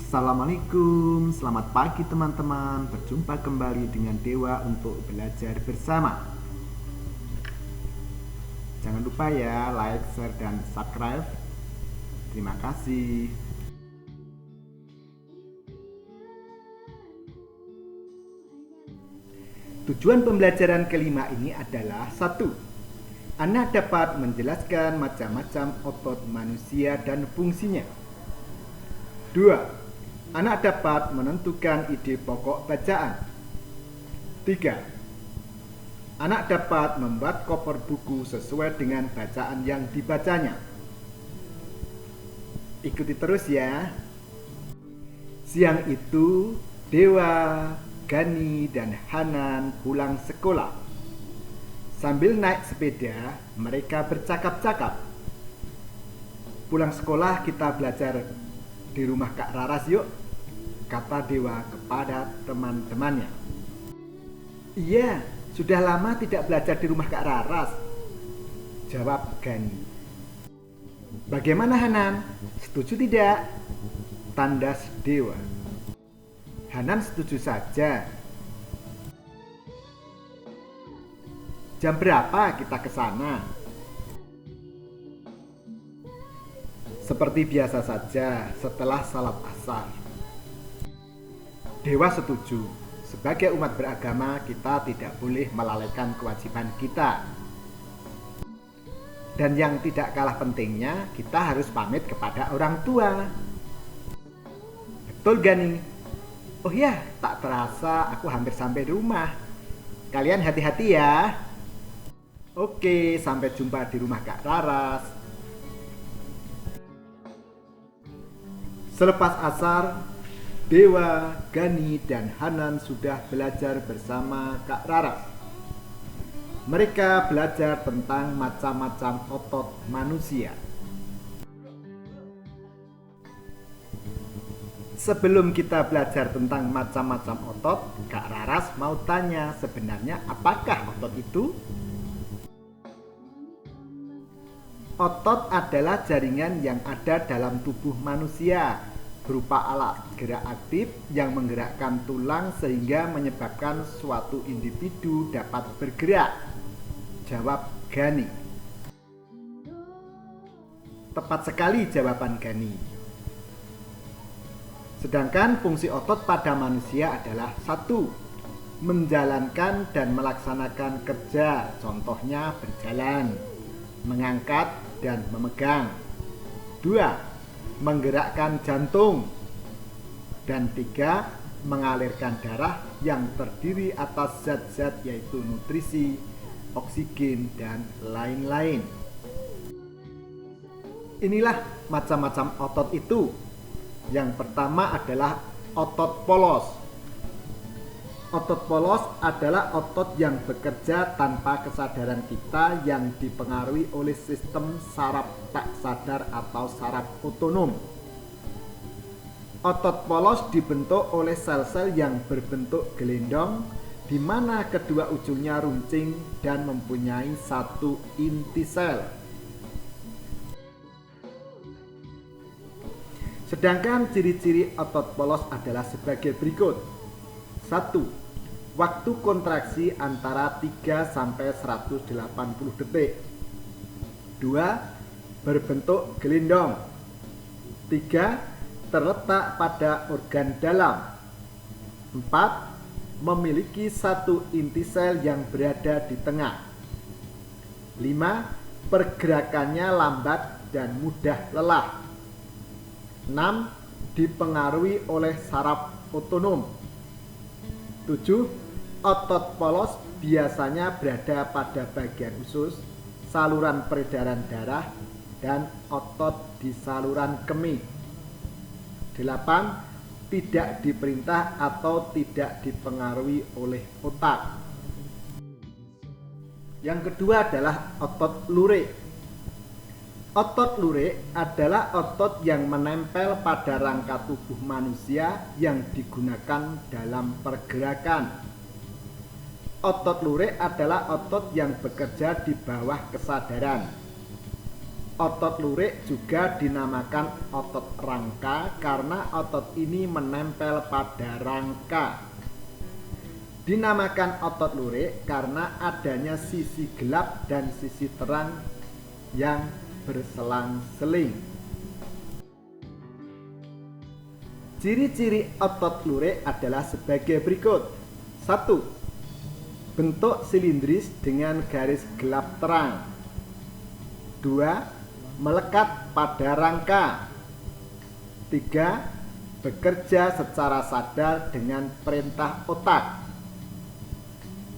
Assalamualaikum, selamat pagi teman-teman. Berjumpa kembali dengan Dewa untuk belajar bersama. Jangan lupa ya, like, share, dan subscribe. Terima kasih. Tujuan pembelajaran kelima ini adalah 1. Anda dapat menjelaskan macam-macam otot manusia dan fungsinya. 2. Anak dapat menentukan ide pokok bacaan. 3. Anak dapat membuat cover buku sesuai dengan bacaan yang dibacanya. Ikuti terus ya. Siang itu, Dewa, Gani, dan Hanan pulang sekolah. Sambil naik sepeda, mereka bercakap-cakap. Pulang sekolah kita belajar di rumah Kak Raras yuk, kata Dewa kepada teman-temannya. Iya, sudah lama tidak belajar di rumah Kak Raras, jawab Gani. Bagaimana Hanan? Setuju tidak? Tandas Dewa. Hanan setuju saja. Jam berapa kita ke sana? Seperti biasa saja setelah salat asar. Dewa setuju. Sebagai umat beragama, kita tidak boleh melalaikan kewajiban kita. Dan yang tidak kalah pentingnya, kita harus pamit kepada orang tua. Betul Gani? Oh ya, tak terasa aku hampir sampai di rumah. Kalian hati-hati ya. Oke, sampai jumpa di rumah Kak Raras. Selepas asar, Dewa, Gani, dan Hanan sudah belajar bersama Kak Raras. Mereka belajar tentang macam-macam otot manusia. Sebelum kita belajar tentang macam-macam otot, Kak Raras mau tanya, sebenarnya apakah otot itu? Otot adalah jaringan yang ada dalam tubuh manusia, berupa alat gerak aktif yang menggerakkan tulang sehingga menyebabkan suatu individu dapat bergerak, jawab Gani. Tepat sekali jawaban Gani. Sedangkan fungsi otot pada manusia adalah 1. Menjalankan dan melaksanakan kerja, contohnya berjalan, mengangkat, dan memegang. 2. Menggerakkan jantung. Dan 3. Mengalirkan darah yang terdiri atas zat-zat yaitu nutrisi, oksigen, dan lain-lain. Inilah macam-macam otot itu. Yang pertama adalah otot polos. Otot polos adalah otot yang bekerja tanpa kesadaran kita yang dipengaruhi oleh sistem saraf tak sadar atau saraf otonom. Otot polos dibentuk oleh sel-sel yang berbentuk gelendong, di mana kedua ujungnya runcing dan mempunyai satu inti sel. Sedangkan ciri-ciri otot polos adalah sebagai berikut. 1. Waktu kontraksi antara 3-180 detik. 2. Berbentuk gelindong. 3. Terletak pada organ dalam. 4. Memiliki satu inti sel yang berada di tengah. 5. Pergerakannya lambat dan mudah lelah. 6. Dipengaruhi oleh saraf otonom. 7. Otot polos biasanya berada pada bagian usus, saluran peredaran darah, dan otot di saluran kemih. 8. Tidak diperintah atau tidak dipengaruhi oleh otak. Yang kedua adalah otot lurik. Otot lurik adalah otot yang menempel pada rangka tubuh manusia yang digunakan dalam pergerakan. Otot lurik adalah otot yang bekerja di bawah kesadaran. Otot lurik juga dinamakan otot rangka karena otot ini menempel pada rangka. Dinamakan otot lurik karena adanya sisi gelap dan sisi terang yang berselang-seling. Ciri-ciri otot lurik adalah sebagai berikut. 1. Bentuk silindris dengan garis gelap terang. 2. Melekat pada rangka. 3. Bekerja secara sadar dengan perintah otak.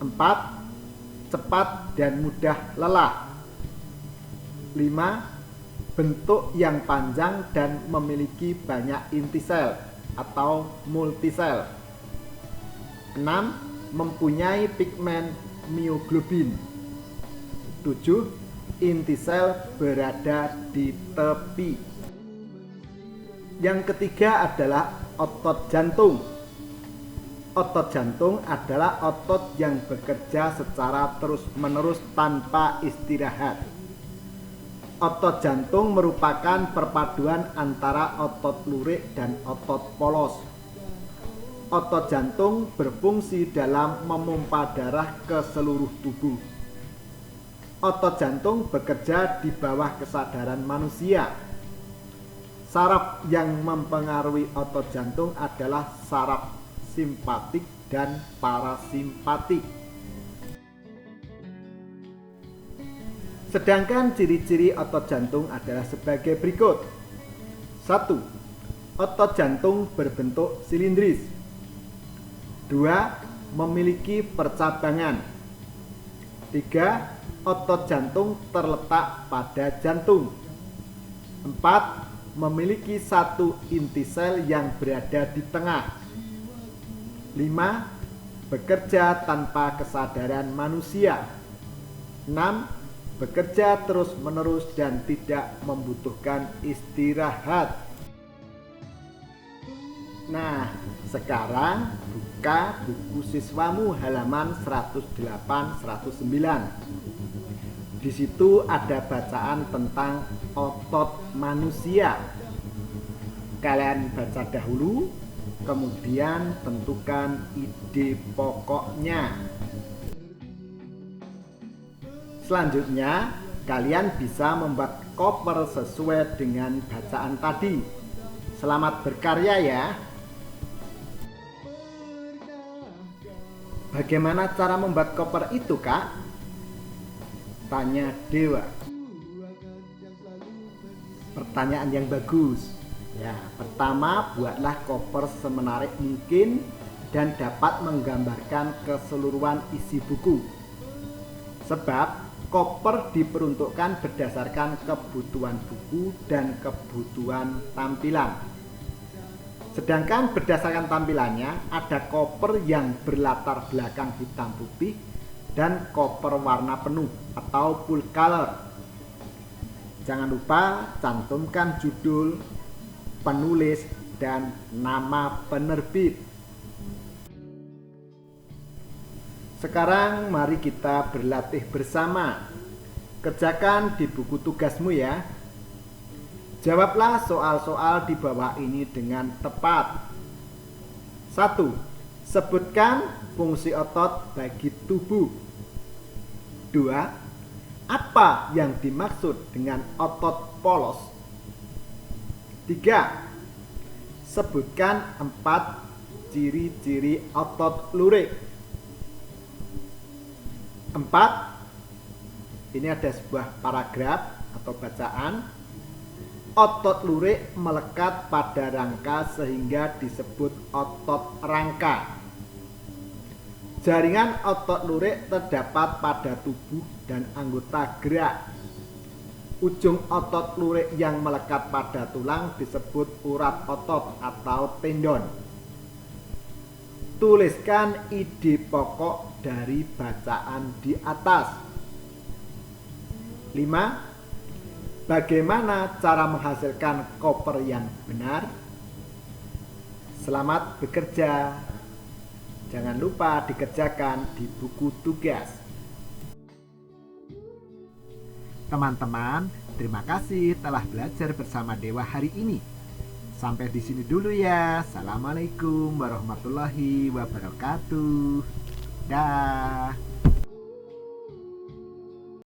4. Cepat dan mudah lelah. 5. Bentuk yang panjang dan memiliki banyak inti sel atau multisel. 6. Mempunyai pigmen mioglobin. 7. Inti sel berada di tepi. Yang ketiga adalah otot jantung. Otot jantung adalah otot yang bekerja secara terus-menerus tanpa istirahat. Otot jantung merupakan perpaduan antara otot lurik dan otot polos. Otot jantung berfungsi dalam memompa darah ke seluruh tubuh. Otot jantung bekerja di bawah kesadaran manusia. Saraf yang mempengaruhi otot jantung adalah saraf simpatik dan parasimpatik. Sedangkan ciri-ciri otot jantung adalah sebagai berikut. 1. Otot jantung berbentuk silindris. 2. Memiliki percabangan. 3. Otot jantung terletak pada jantung. 4. Memiliki satu inti sel yang berada di tengah. 5. Bekerja tanpa kesadaran manusia. 6. Bekerja terus-menerus dan tidak membutuhkan istirahat. Nah, sekarang buka buku siswamu halaman 108-109. Di situ ada bacaan tentang otot manusia. Kalian baca dahulu, kemudian tentukan ide pokoknya. Selanjutnya, kalian bisa membuat koper sesuai dengan bacaan tadi. Selamat berkarya ya. Bagaimana cara membuat koper itu, Kak? Tanya Dewa. Pertanyaan yang bagus. Ya, pertama, buatlah koper semenarik mungkin dan dapat menggambarkan keseluruhan isi buku. Sebab koper diperuntukkan berdasarkan kebutuhan buku dan kebutuhan tampilan. Sedangkan berdasarkan tampilannya, ada koper yang berlatar belakang hitam putih dan koper warna penuh atau full color. Jangan lupa cantumkan judul, penulis, dan nama penerbit. Sekarang mari kita berlatih bersama. Kerjakan di buku tugasmu ya. Jawablah soal-soal di bawah ini dengan tepat. 1. Sebutkan fungsi otot bagi tubuh. 2. Apa yang dimaksud dengan otot polos? 3. Sebutkan 4 ciri-ciri otot lurik. 4. Ini ada sebuah paragraf atau bacaan. Otot lurik melekat pada rangka sehingga disebut otot rangka. Jaringan otot lurik terdapat pada tubuh dan anggota gerak. Ujung otot lurik yang melekat pada tulang disebut urat otot atau tendon. Tuliskan ide pokok dari bacaan di atas. 5. Bagaimana cara menghasilkan koper yang benar? Selamat bekerja. Jangan lupa dikerjakan di buku tugas. Teman-teman, Terima kasih telah belajar bersama Dewa hari ini. Sampai di sini dulu ya. Assalamualaikum warahmatullahi wabarakatuh. Dah.